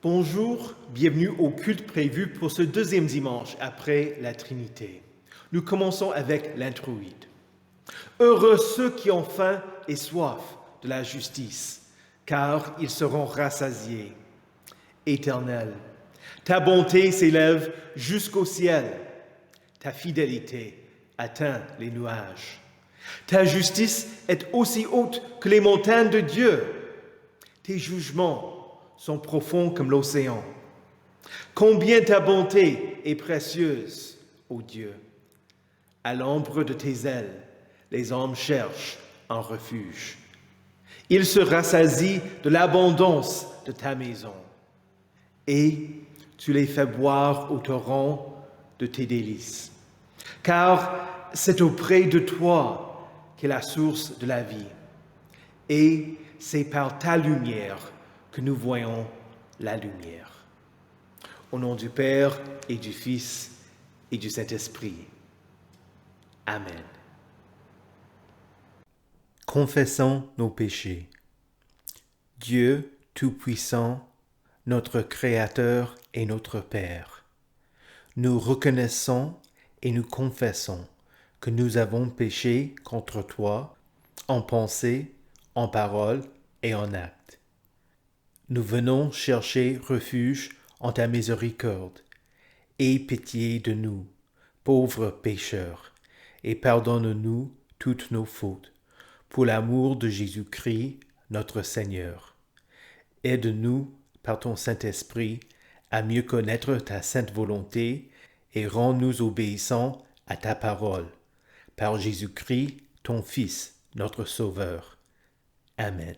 Bonjour, bienvenue au culte prévu pour ce deuxième dimanche après la Trinité. Nous commençons avec l'introïde. Heureux ceux qui ont faim et soif de la justice, car ils seront rassasiés. Éternel, ta bonté s'élève jusqu'au ciel, ta fidélité atteint les nuages. Ta justice est aussi haute que les montagnes de Dieu. Tes jugements sont profonds comme l'océan. Combien ta bonté est précieuse, ô Dieu. À l'ombre de tes ailes, les hommes cherchent un refuge. Ils se rassasient de l'abondance de ta maison. Et tu les fais boire au torrent de tes délices. Car c'est auprès de toi qu'est la source de la vie. Et c'est par ta lumière que nous voyons la lumière. Au nom du Père et du Fils et du Saint-Esprit. Amen. Confessons nos péchés. Dieu Tout-Puissant, notre Créateur et notre Père, nous reconnaissons et nous confessons que nous avons péché contre toi en pensée, en parole et en acte. Nous venons chercher refuge en ta miséricorde. Aie pitié de nous, pauvres pécheurs, et pardonne-nous toutes nos fautes, pour l'amour de Jésus-Christ, notre Seigneur. Aide-nous, par ton Saint-Esprit, à mieux connaître ta sainte volonté et rends-nous obéissants à ta parole. Par Jésus-Christ, ton Fils, notre Sauveur. Amen.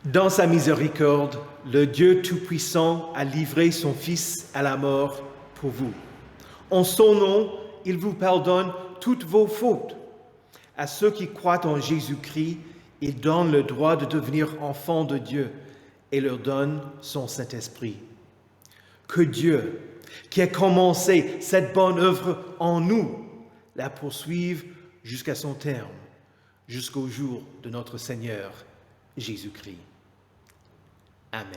Dans sa miséricorde, le Dieu Tout-Puissant a livré son Fils à la mort pour vous. En son nom, il vous pardonne toutes vos fautes. À ceux qui croient en Jésus-Christ, il donne le droit de devenir enfants de Dieu et leur donne son Saint-Esprit. Que Dieu, qui a commencé cette bonne œuvre en nous, la poursuive jusqu'à son terme, jusqu'au jour de notre Seigneur Jésus-Christ. Amen.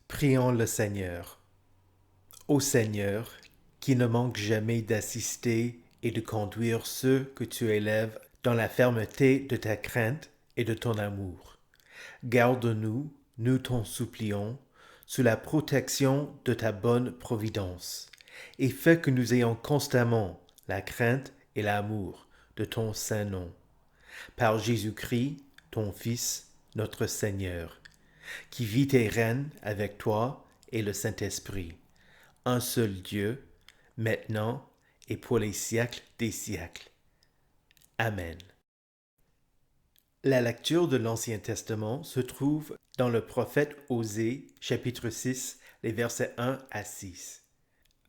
Prions le Seigneur. Ô Seigneur, qui ne manque jamais d'assister et de conduire ceux que tu élèves dans la fermeté de ta crainte et de ton amour. Garde-nous, nous t'en supplions, sous la protection de ta bonne providence, et fais que nous ayons constamment la crainte et l'amour de ton saint nom. Par Jésus-Christ, ton Fils, notre Seigneur, qui vit et règne avec toi et le Saint-Esprit, un seul Dieu, maintenant et pour les siècles des siècles. Amen. La lecture de l'Ancien Testament se trouve dans le prophète Osée, chapitre 6, les versets 1 à 6.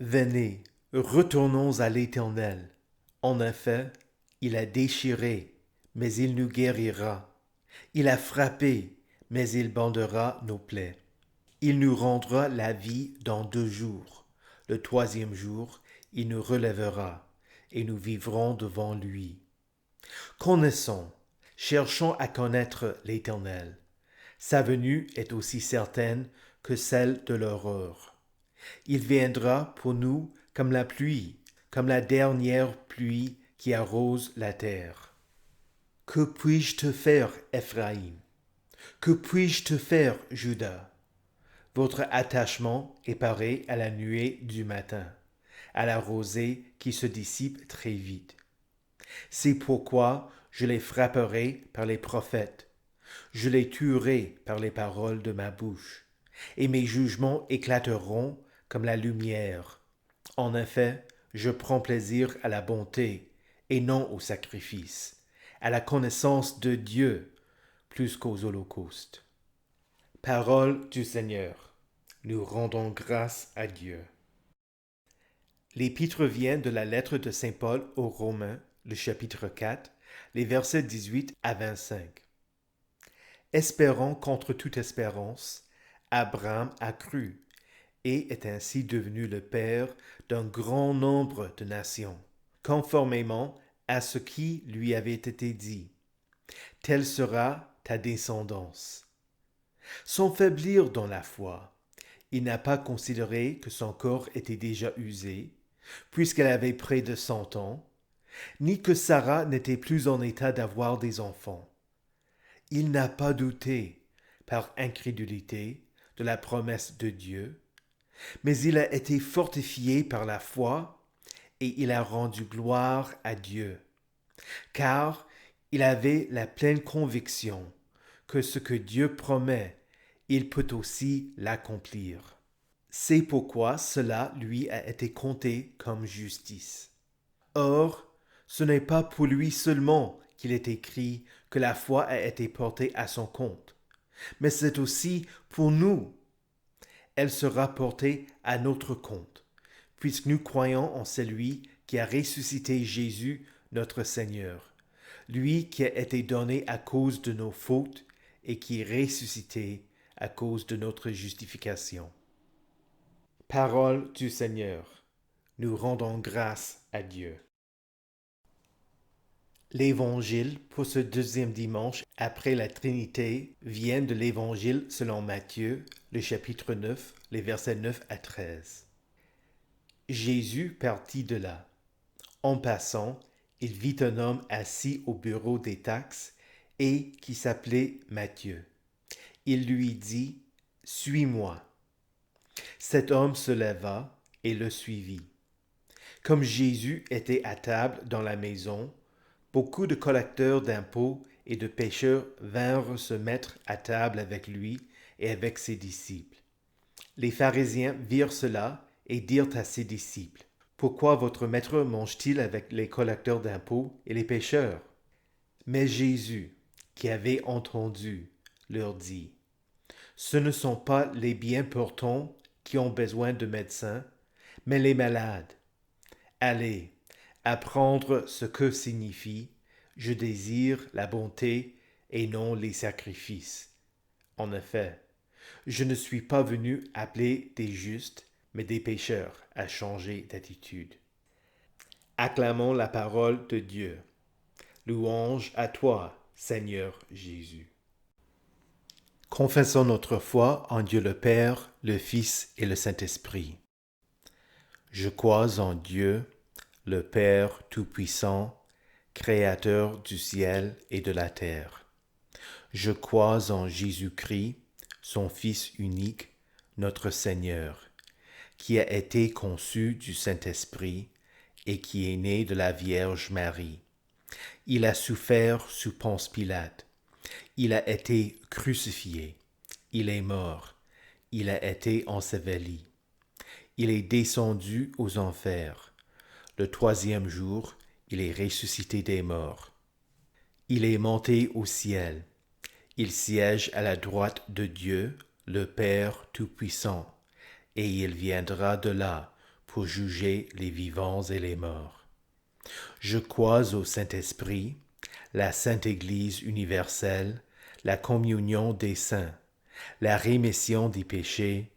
Venez, retournons à l'Éternel. En effet, il a déchiré, mais il nous guérira. Il a frappé, mais il bandera nos plaies. Il nous rendra la vie dans 2 jours. Le 3e jour, il nous relèvera, et nous vivrons devant lui. Connaissons, cherchons à connaître l'Éternel. Sa venue est aussi certaine que celle de l'aurore. Il viendra pour nous comme la pluie, comme la dernière pluie qui arrose la terre. Que puis-je te faire, Éphraïm? Que puis-je te faire, Juda? Votre attachement est pareil à la nuée du matin, à la rosée qui se dissipe très vite. C'est pourquoi je les frapperai par les prophètes, je les tuerai par les paroles de ma bouche, et mes jugements éclateront comme la lumière. En effet, je prends plaisir à la bonté, et non au sacrifice, à la connaissance de Dieu, plus qu'aux holocaustes. Parole du Seigneur. Nous rendons grâce à Dieu. L'épître vient de la lettre de Saint Paul aux Romains, le chapitre 4, les versets 18 à 25. Espérant contre toute espérance, Abraham a cru et est ainsi devenu le père d'un grand nombre de nations, conformément à ce qui lui avait été dit. Telle sera ta descendance. Sans faiblir dans la foi, il n'a pas considéré que son corps était déjà usé, puisqu'elle avait près de 100 ans, ni que Sarah n'était plus en état d'avoir des enfants. Il n'a pas douté, par incrédulité, de la promesse de Dieu, mais il a été fortifié par la foi et il a rendu gloire à Dieu, car il avait la pleine conviction que ce que Dieu promet, il peut aussi l'accomplir. C'est pourquoi cela lui a été compté comme justice. Or, ce n'est pas pour lui seulement qu'il est écrit que la foi a été portée à son compte, mais c'est aussi pour nous. Elle sera portée à notre compte, puisque nous croyons en celui qui a ressuscité Jésus, notre Seigneur, lui qui a été donné à cause de nos fautes et qui est ressuscité à cause de notre justification. Parole du Seigneur. Nous rendons grâce à Dieu. L'Évangile pour ce deuxième dimanche après la Trinité vient de l'Évangile selon Matthieu, le chapitre 9, les versets 9 à 13. Jésus partit de là. En passant, il vit un homme assis au bureau des taxes et qui s'appelait Matthieu. Il lui dit, « Suis-moi. » Cet homme se leva et le suivit. Comme Jésus était à table dans la maison, beaucoup de collecteurs d'impôts et de pécheurs vinrent se mettre à table avec lui et avec ses disciples. Les pharisiens virent cela et dirent à ses disciples, « Pourquoi votre maître mange-t-il avec les collecteurs d'impôts et les pécheurs ?» Mais Jésus, qui avait entendu, leur dit, « Ce ne sont pas les bien portants qui ont besoin de médecins, mais les malades. Allez, apprendre ce que signifie « Je désire la bonté et non les sacrifices ». En effet, je ne suis pas venu appeler des justes, mais des pécheurs à changer d'attitude. Acclamons la parole de Dieu. Louange à toi, Seigneur Jésus. Confessons notre foi en Dieu le Père, le Fils et le Saint-Esprit. Je crois en Dieu, le Père Tout-Puissant, Créateur du ciel et de la terre. Je crois en Jésus-Christ, son Fils unique, notre Seigneur, qui a été conçu du Saint-Esprit et qui est né de la Vierge Marie. Il a souffert sous Ponce Pilate. Il a été crucifié. Il est mort. Il a été enseveli. Il est descendu aux enfers. Le troisième jour, il est ressuscité des morts. Il est monté au ciel. Il siège à la droite de Dieu, le Père Tout-Puissant, et il viendra de là pour juger les vivants et les morts. Je crois au Saint-Esprit, la Sainte Église universelle, la communion des saints, la rémission des péchés,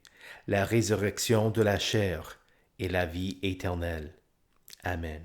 la résurrection de la chair et la vie éternelle. Amen.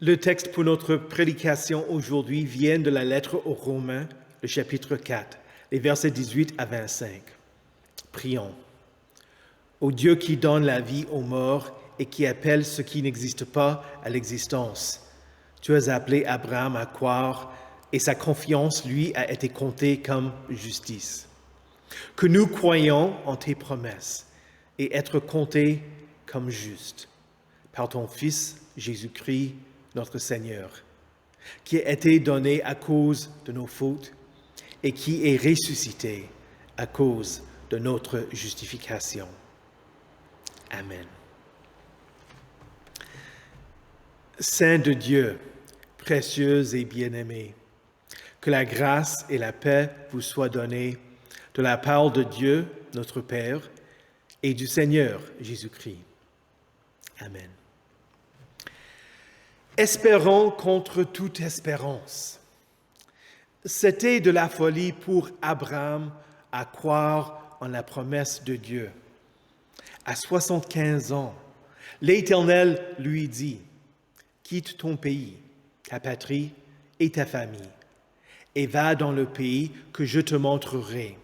Le texte pour notre prédication aujourd'hui vient de la lettre aux Romains, le chapitre 4, les versets 18 à 25. Prions. Ô Dieu qui donne la vie aux morts et qui appelle ce qui n'existe pas à l'existence, tu as appelé Abraham à croire et sa confiance lui a été comptée comme justice. Que nous croyons en tes promesses et être comptés comme justes par ton Fils Jésus-Christ, notre Seigneur, qui a été donné à cause de nos fautes et qui est ressuscité à cause de notre justification. Amen. Saint de Dieu, précieux et bien-aimé, que la grâce et la paix vous soient données de la part de Dieu, notre Père, et du Seigneur Jésus-Christ. Amen. Espérons contre toute espérance. C'était de la folie pour Abraham à croire en la promesse de Dieu. À 75 ans, l'Éternel lui dit, « Quitte ton pays, ta patrie et ta famille, et va dans le pays que je te montrerai.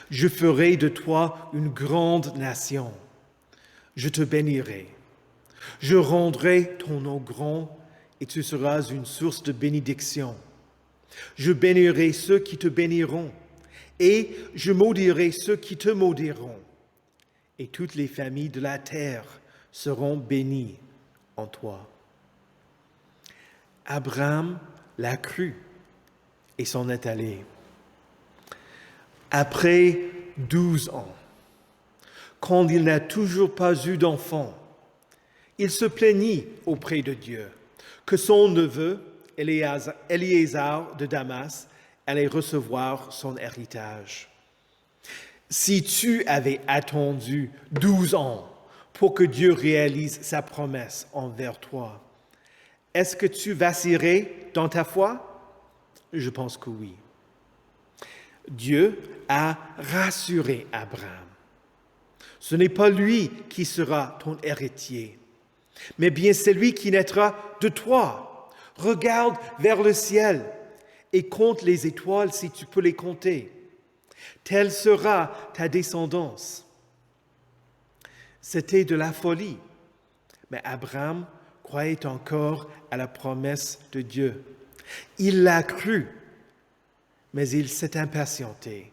Je ferai de toi une grande nation. Je te bénirai. Je rendrai ton nom grand et tu seras une source de bénédiction. Je bénirai ceux qui te béniront et je maudirai ceux qui te maudiront. Et toutes les familles de la terre seront bénies en toi. » Abraham l'a cru et s'en est allé. Après 12 ans, quand il n'a toujours pas eu d'enfant, il se plaignit auprès de Dieu que son neveu, Éléazar de Damas, allait recevoir son héritage. « Si tu avais attendu 12 ans pour que Dieu réalise sa promesse envers toi, est-ce que tu vacillerais dans ta foi? Je pense que oui. » Dieu a rassuré Abraham. Ce n'est pas lui qui sera ton héritier, mais bien celui qui naîtra de toi. Regarde vers le ciel et compte les étoiles si tu peux les compter. Telle sera ta descendance. C'était de la folie, mais Abraham croyait encore à la promesse de Dieu. Il l'a cru, mais il s'est impatienté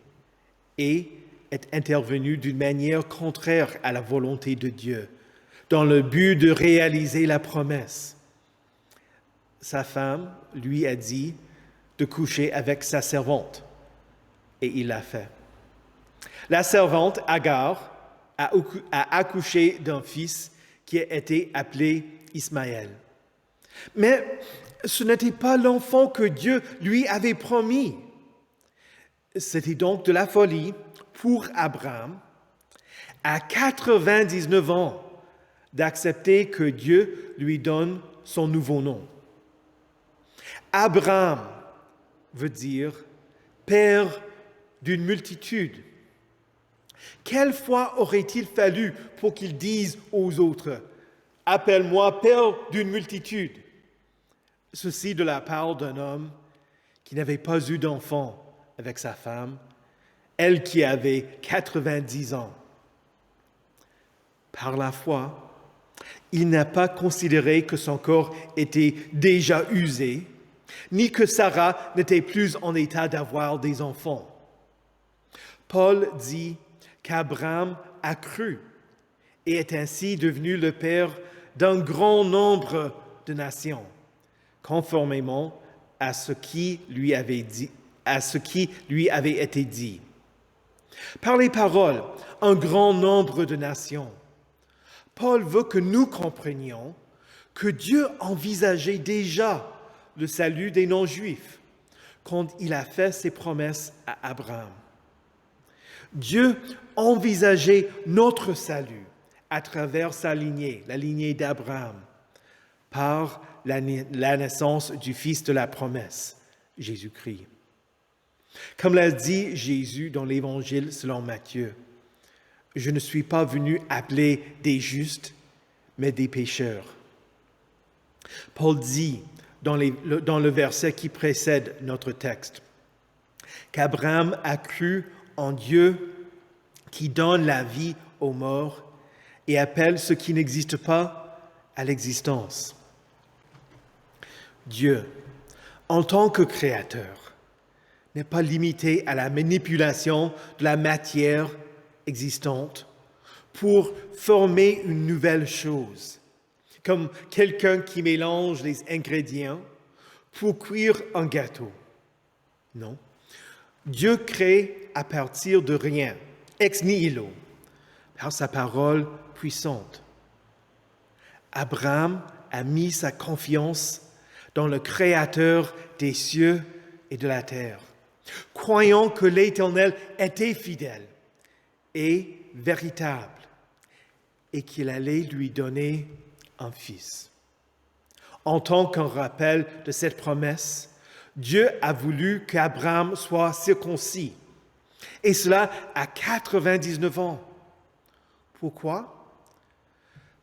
et est intervenu d'une manière contraire à la volonté de Dieu, dans le but de réaliser la promesse. Sa femme lui a dit de coucher avec sa servante, et il l'a fait. La servante, Agar, a accouché d'un fils qui a été appelé Ismaël. Mais ce n'était pas l'enfant que Dieu lui avait promis. C'était donc de la folie pour Abraham, à 99 ans, d'accepter que Dieu lui donne son nouveau nom. Abraham veut dire père d'une multitude. Quelle foi aurait-il fallu pour qu'il dise aux autres « Appelle-moi père d'une multitude » Ceci de la part d'un homme qui n'avait pas eu d'enfant avec sa femme, elle qui avait 90 ans. Par la foi, il n'a pas considéré que son corps était déjà usé, ni que Sarah n'était plus en état d'avoir des enfants. Paul dit qu'Abraham a cru et est ainsi devenu le père d'un grand nombre de nations, conformément à ce qui lui avait été dit. Par les paroles, un grand nombre de nations, Paul veut que nous comprenions que Dieu envisageait déjà le salut des non-juifs quand il a fait ses promesses à Abraham. Dieu envisageait notre salut à travers sa lignée, la lignée d'Abraham, par la naissance du Fils de la promesse, Jésus-Christ. Comme l'a dit Jésus dans l'Évangile selon Matthieu, « Je ne suis pas venu appeler des justes, mais des pécheurs. » Paul dit dans le verset qui précède notre texte qu'Abraham a cru en Dieu qui donne la vie aux morts et appelle ce qui n'existe pas à l'existence. Dieu, en tant que créateur, n'est pas limité à la manipulation de la matière existante pour former une nouvelle chose, comme quelqu'un qui mélange les ingrédients pour cuire un gâteau. Non. Dieu crée à partir de rien, ex nihilo, par sa parole puissante. Abraham a mis sa confiance dans le Créateur des cieux et de la terre, croyant que l'Éternel était fidèle et véritable et qu'il allait lui donner un fils. En tant qu'un rappel de cette promesse, Dieu a voulu qu'Abraham soit circoncis, et cela à 99 ans. Pourquoi?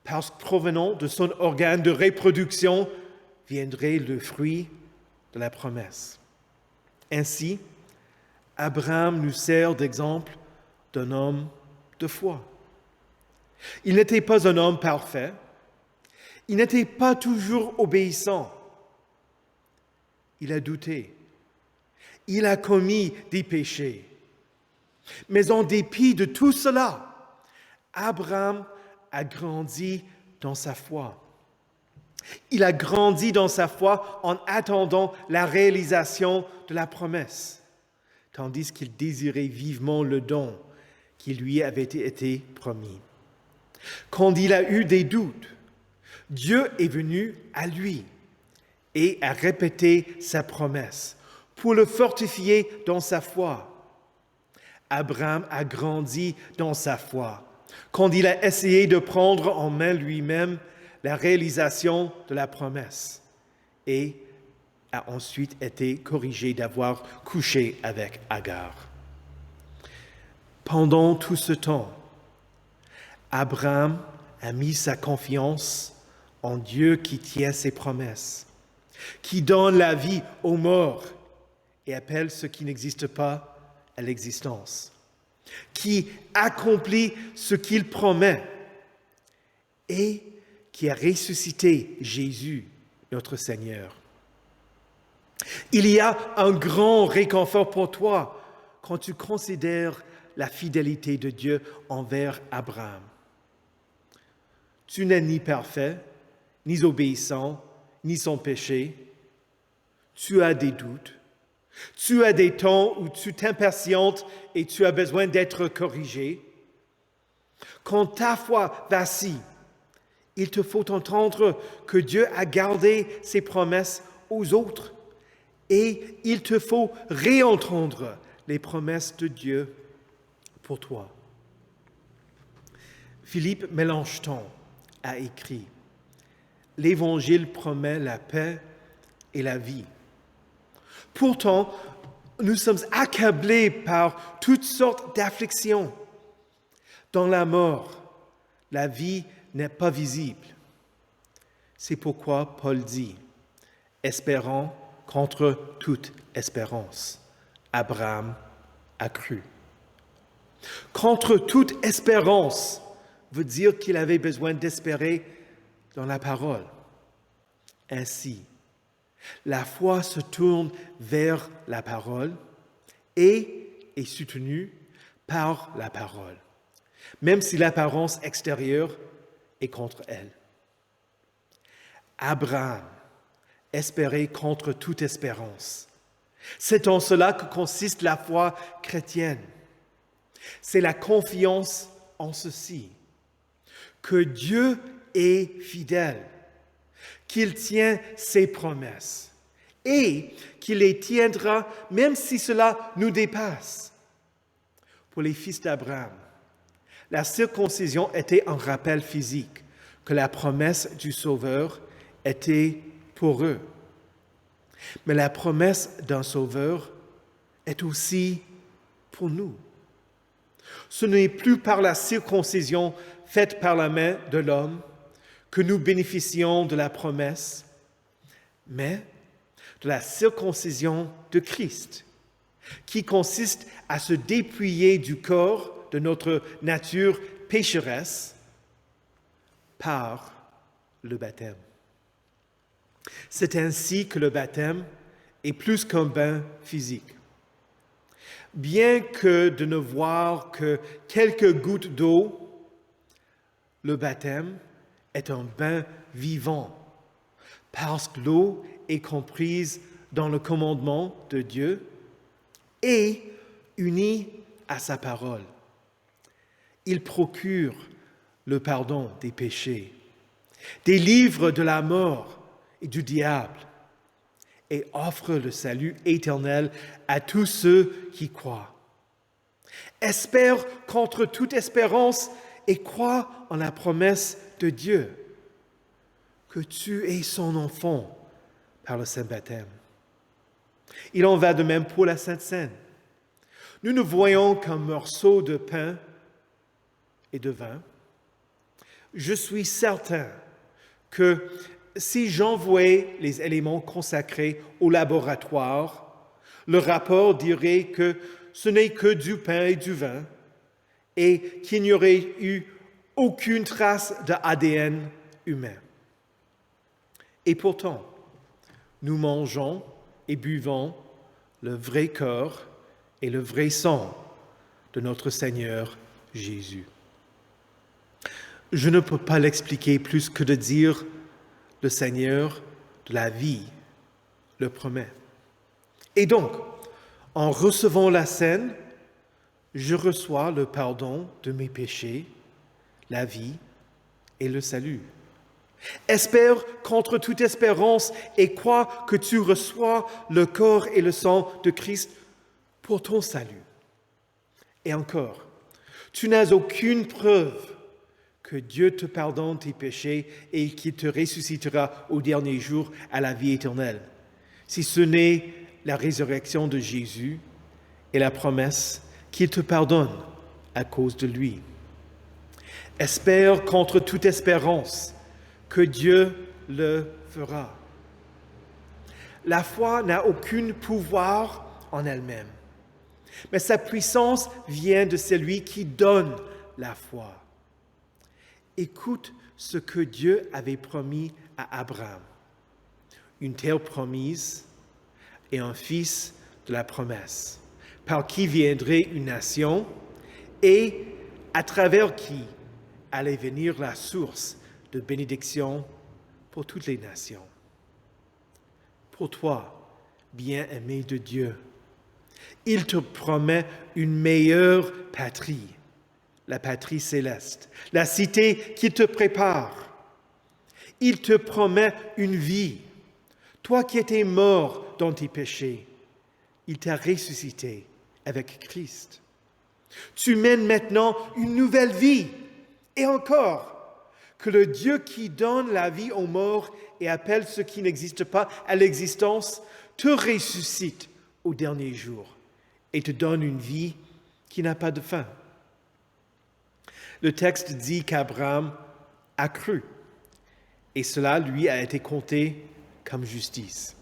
Parce que provenant de son organe de reproduction viendrait le fruit de la promesse. Ainsi, Abraham nous sert d'exemple d'un homme de foi. Il n'était pas un homme parfait, il n'était pas toujours obéissant. Il a douté, il a commis des péchés. Mais en dépit de tout cela, Abraham a grandi dans sa foi. Il a grandi dans sa foi en attendant la réalisation de la promesse, tandis qu'il désirait vivement le don qui lui avait été promis. Quand il a eu des doutes, Dieu est venu à lui et a répété sa promesse pour le fortifier dans sa foi. Abraham a grandi dans sa foi quand il a essayé de prendre en main lui-même la réalisation de la promesse et a ensuite été corrigé d'avoir couché avec Agar. Pendant tout ce temps, Abraham a mis sa confiance en Dieu qui tient ses promesses, qui donne la vie aux morts et appelle ce qui n'existe pas à l'existence, qui accomplit ce qu'il promet et qui a ressuscité Jésus, notre Seigneur. Il y a un grand réconfort pour toi quand tu considères la fidélité de Dieu envers Abraham. Tu n'es ni parfait, ni obéissant, ni sans péché. Tu as des doutes. Tu as des temps où tu t'impatientes et tu as besoin d'être corrigé. Quand ta foi vacille, il te faut entendre que Dieu a gardé ses promesses aux autres et il te faut réentendre les promesses de Dieu pour toi. Philippe Mélenchon a écrit « L'Évangile promet la paix et la vie. Pourtant, nous sommes accablés par toutes sortes d'afflictions. Dans la mort, la vie n'est pas visible. C'est pourquoi Paul dit « Espérant contre toute espérance, Abraham a cru. » Contre toute espérance veut dire qu'il avait besoin d'espérer dans la parole. Ainsi, la foi se tourne vers la parole et est soutenue par la parole, même si l'apparence extérieure est contre elle. Abraham espérait contre toute espérance. C'est en cela que consiste la foi chrétienne. C'est la confiance en ceci, que Dieu est fidèle, qu'il tient ses promesses et qu'il les tiendra même si cela nous dépasse. Pour les fils d'Abraham, la circoncision était un rappel physique que la promesse du Sauveur était pour eux. Mais la promesse d'un Sauveur est aussi pour nous. Ce n'est plus par la circoncision faite par la main de l'homme que nous bénéficions de la promesse, mais de la circoncision de Christ, qui consiste à se dépouiller du corps de notre nature pécheresse par le baptême. C'est ainsi que le baptême est plus qu'un bain physique. Bien que de ne voir que quelques gouttes d'eau, le baptême est un bain vivant, parce que l'eau est comprise dans le commandement de Dieu et unie à sa parole. Il procure le pardon des péchés, délivre de la mort et du diable, et offre le salut éternel à tous ceux qui croient. Espère contre toute espérance et crois en la promesse de Dieu, que tu es son enfant par le saint baptême. Il en va de même pour la Sainte Seine. Nous ne voyons qu'un morceau de pain et de vin. Je suis certain que si j'envoyais les éléments consacrés au laboratoire, le rapport dirait que ce n'est que du pain et du vin et qu'il n'y aurait eu aucune trace d'ADN humain. Et pourtant, nous mangeons et buvons le vrai corps et le vrai sang de notre Seigneur Jésus. Je ne peux pas l'expliquer plus que de dire le Seigneur de la vie le promet. Et donc, en recevant la scène, je reçois le pardon de mes péchés, la vie et le salut. Espère contre toute espérance et crois que tu reçois le corps et le sang de Christ pour ton salut. Et encore, tu n'as aucune preuve que Dieu te pardonne tes péchés et qu'il te ressuscitera au dernier jour à la vie éternelle, si ce n'est la résurrection de Jésus et la promesse qu'il te pardonne à cause de lui. Espère contre toute espérance que Dieu le fera. La foi n'a aucun pouvoir en elle-même, mais sa puissance vient de celui qui donne la foi. Écoute ce que Dieu avait promis à Abraham. Une telle promise et un fils de la promesse, par qui viendrait une nation et à travers qui allait venir la source de bénédiction pour toutes les nations. Pour toi, bien-aimé de Dieu, il te promet une meilleure patrie, la patrie céleste, la cité qu'il te prépare. Il te promet une vie. Toi qui étais mort dans tes péchés, il t'a ressuscité avec Christ. Tu mènes maintenant une nouvelle vie. Et encore, que le Dieu qui donne la vie aux morts et appelle ce qui n'existe pas à l'existence, te ressuscite au dernier jour et te donne une vie qui n'a pas de fin. Le texte dit qu'Abraham a cru et cela lui a été compté comme justice.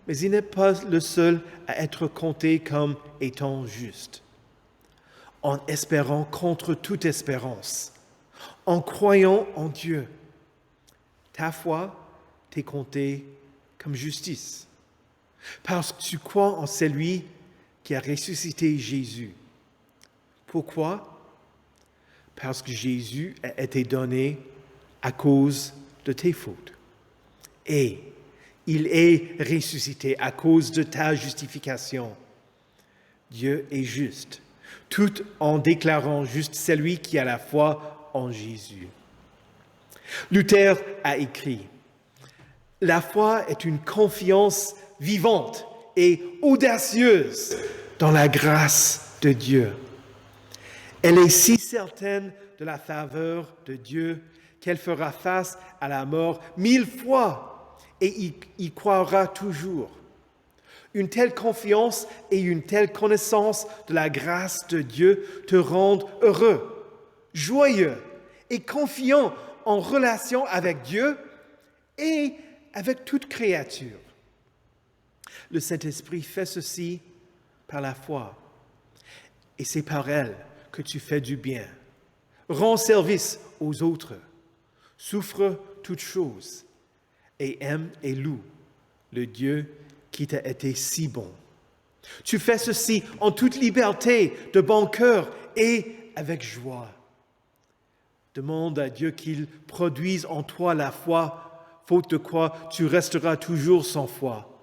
Mais il n'est pas le seul à être compté comme étant juste. En espérant contre toute espérance, en croyant en Dieu, ta foi t'est comptée comme justice, parce que tu crois en celui qui a ressuscité Jésus. Pourquoi? Parce que Jésus a été donné à cause de tes fautes. Et il est ressuscité à cause de ta justification. Dieu est juste, tout en déclarant juste celui qui a la foi en Jésus. Luther a écrit, « La foi est une confiance vivante et audacieuse dans la grâce de Dieu. Elle est si certaine de la faveur de Dieu qu'elle fera face à la mort 1000 fois et y croira toujours. Une telle confiance et une telle connaissance de la grâce de Dieu te rendent heureux, joyeux et confiant en relation avec Dieu et avec toute créature. Le Saint-Esprit fait ceci par la foi. Et c'est par elle que tu fais du bien. Rends service aux autres. Souffre toutes choses. Et aime et loue le Dieu qui t'a été si bon. Tu fais ceci en toute liberté, de bon cœur et avec joie. Demande à Dieu qu'il produise en toi la foi, faute de quoi tu resteras toujours sans foi,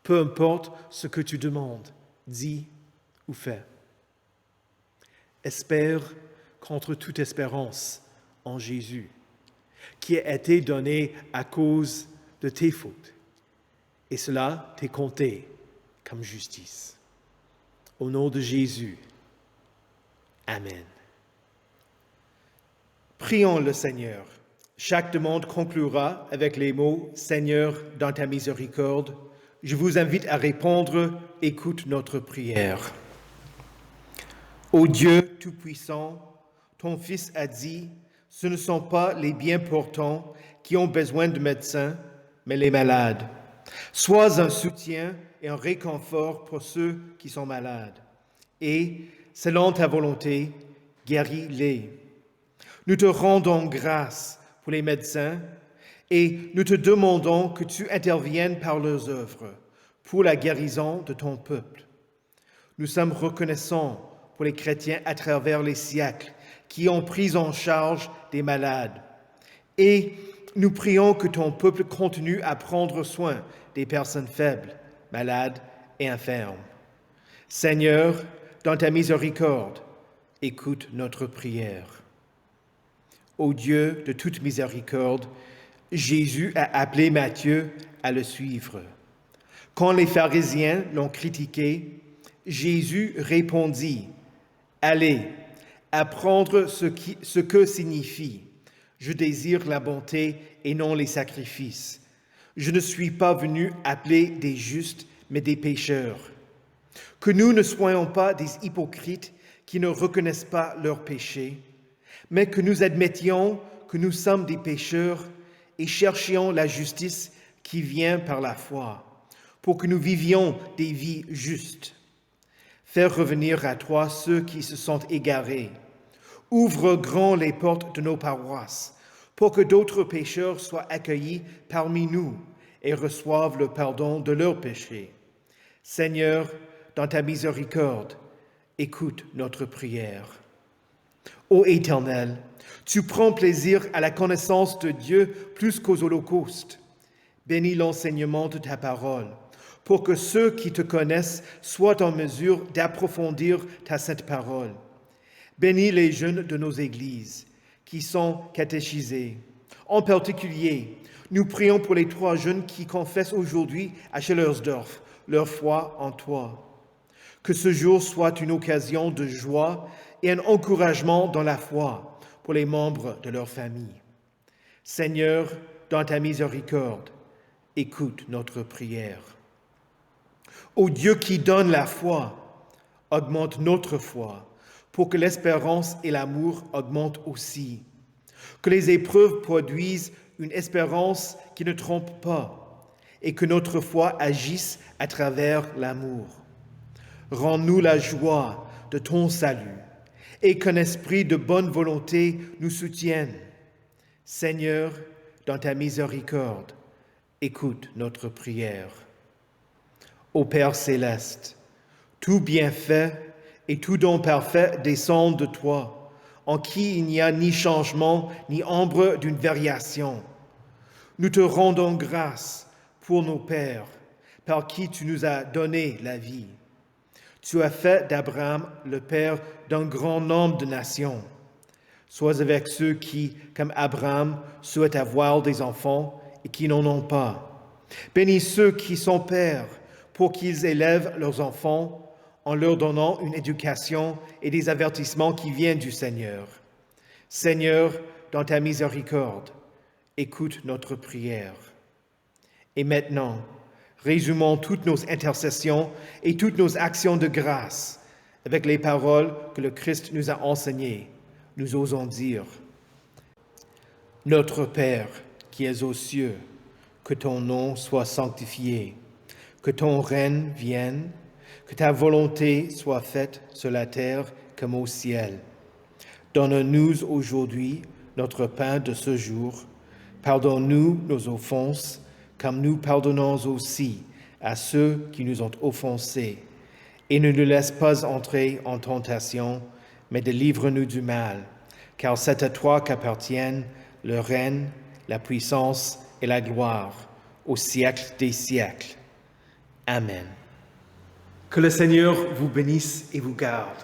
peu importe ce que tu demandes, dis ou fais. Espère contre toute espérance en Jésus, qui a été donné à cause de tes fautes, et cela t'est compté comme justice. Au nom de Jésus, Amen. Prions le Seigneur. Chaque demande conclura avec les mots « Seigneur, dans ta miséricorde ». Je vous invite à répondre « Écoute notre prière ». Ô Dieu Tout-Puissant, ton Fils a dit « Ce ne sont pas les bien portants qui ont besoin de médecins, mais les malades. Sois un soutien et un réconfort pour ceux qui sont malades. Et, selon ta volonté, guéris-les. Nous te rendons grâce pour les médecins et nous te demandons que tu interviennes par leurs œuvres pour la guérison de ton peuple. Nous sommes reconnaissants pour les chrétiens à travers les siècles qui ont pris en charge des malades. Et nous prions que ton peuple continue à prendre soin des personnes faibles, malades et infirmes. Seigneur, dans ta miséricorde, écoute notre prière. Ô Dieu de toute miséricorde, Jésus a appelé Matthieu à le suivre. Quand les pharisiens l'ont critiqué, Jésus répondit « Allez, apprendre ce que signifie « Je désire la bonté et non les sacrifices. Je ne suis pas venu appeler des justes, mais des pécheurs. » Que nous ne soyons pas des hypocrites qui ne reconnaissent pas leurs péchés, mais que nous admettions que nous sommes des pécheurs et cherchions la justice qui vient par la foi, pour que nous vivions des vies justes. Faire revenir à toi ceux qui se sont égarés. Ouvre grand les portes de nos paroisses, pour que d'autres pécheurs soient accueillis parmi nous et reçoivent le pardon de leurs péchés. Seigneur, dans ta miséricorde, écoute notre prière. Ô Éternel, tu prends plaisir à la connaissance de Dieu plus qu'aux holocaustes. Bénis l'enseignement de ta parole, pour que ceux qui te connaissent soient en mesure d'approfondir ta sainte parole. Bénis les jeunes de nos églises qui sont catéchisés. En particulier, nous prions pour les 3 jeunes qui confessent aujourd'hui à Schellersdorf leur foi en toi. Que ce jour soit une occasion de joie et un encouragement dans la foi pour les membres de leur famille. Seigneur, dans ta miséricorde, écoute notre prière. Ô Dieu qui donne la foi, augmente notre foi, pour que l'espérance et l'amour augmentent aussi. Que les épreuves produisent une espérance qui ne trompe pas, et que notre foi agisse à travers l'amour. Rends-nous la joie de ton salut, et qu'un esprit de bonne volonté nous soutienne. Seigneur, dans ta miséricorde, écoute notre prière. Ô Père céleste, tout bienfait et tout don parfait descend de toi, en qui il n'y a ni changement ni ombre d'une variation. Nous te rendons grâce pour nos pères, par qui tu nous as donné la vie. Tu as fait d'Abraham le père d'un grand nombre de nations. Sois avec ceux qui, comme Abraham, souhaitent avoir des enfants et qui n'en ont pas. Bénis ceux qui sont pères pour qu'ils élèvent leurs enfants en leur donnant une éducation et des avertissements qui viennent du Seigneur. Seigneur, dans ta miséricorde, écoute notre prière. Et maintenant, résumons toutes nos intercessions et toutes nos actions de grâce avec les paroles que le Christ nous a enseignées. Nous osons dire : Notre Père qui es aux cieux, Que ton nom soit sanctifié, que ton règne vienne, que ta volonté soit faite sur la terre comme au ciel. Donne-nous aujourd'hui notre pain de ce jour. Pardonne-nous nos offenses, comme nous pardonnons aussi à ceux qui nous ont offensés. Et ne nous laisse pas entrer en tentation, mais délivre-nous du mal. Car c'est à toi qu'appartiennent le règne, la puissance et la gloire, au siècle des siècles. Amen. Que le Seigneur vous bénisse et vous garde.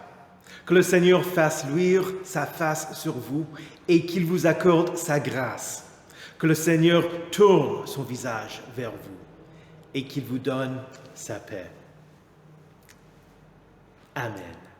Que le Seigneur fasse luire sa face sur vous et qu'il vous accorde sa grâce. Que le Seigneur tourne son visage vers vous et qu'il vous donne sa paix. Amen.